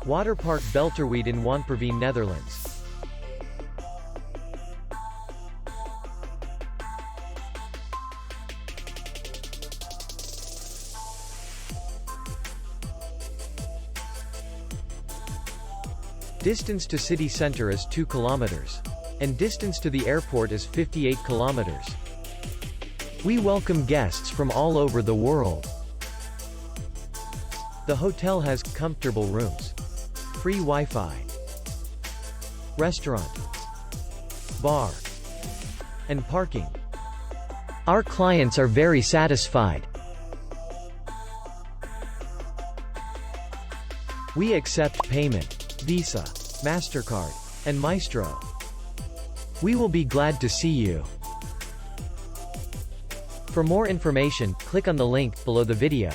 Waterpark Belterwiede in Wanneperveen, Netherlands. Distance to city center is 2 kilometers. And distance to the airport is 58 kilometers. We welcome guests from all over the world. The hotel has comfortable rooms, free Wi-Fi, restaurant, bar, and parking. Our clients are very satisfied. We accept payment, Visa, MasterCard, and Maestro. We will be glad to see you. For more information, click on the link below the video.